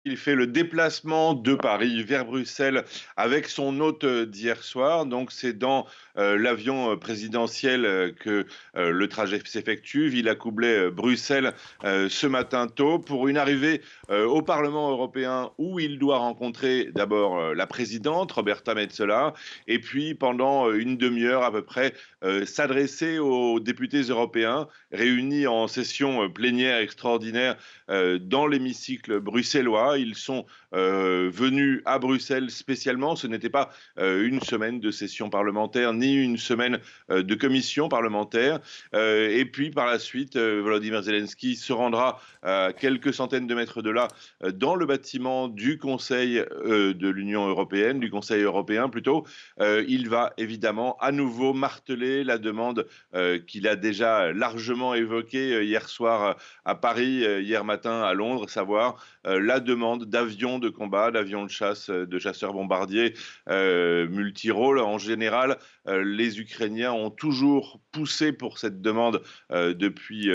Il fait le déplacement de Paris vers Bruxelles avec son hôte d'hier soir. Donc, c'est dans l'avion présidentiel que le trajet s'effectue. Villa Coublay, Bruxelles, ce matin tôt, pour une arrivée au Parlement européen où il doit rencontrer d'abord la présidente, Roberta Metsola, et puis pendant une demi-heure à peu près, s'adresser aux députés européens réunis en session plénière extraordinaire dans l'hémicycle bruxellois. Ils sont venus à Bruxelles spécialement. Ce n'était pas une semaine de session parlementaire ni une semaine de commission parlementaire. Et puis par la suite, Volodymyr Zelensky se rendra à quelques centaines de mètres de là dans le bâtiment du Conseil de l'Union européenne, du Conseil européen plutôt. Il va évidemment à nouveau marteler la demande qu'il a déjà largement évoquée hier soir à Paris, hier matin à Londres, savoir la demande d'avions de combat, d'avions de chasse, de chasseurs bombardiers multirôles. En général, les Ukrainiens ont toujours poussé pour cette demande depuis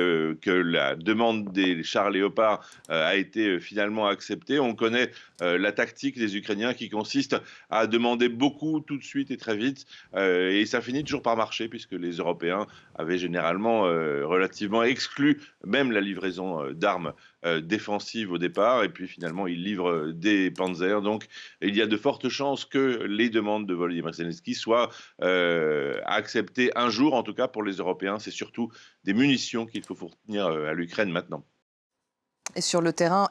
que la demande des chars Léopard a été finalement acceptée. On connaît la tactique des Ukrainiens qui consiste à demander beaucoup tout de suite et très vite. Et ça finit toujours par marcher puisque les Européens avaient généralement relativement exclu même la livraison d'armes défensives au départ, et puis finalement ils livrent des panzers. Donc il y a de fortes chances que les demandes de Volodymyr Zelensky soient acceptées un jour, en tout cas pour les Européens. C'est surtout des munitions qu'il faut fournir à l'Ukraine maintenant. Et sur le terrain,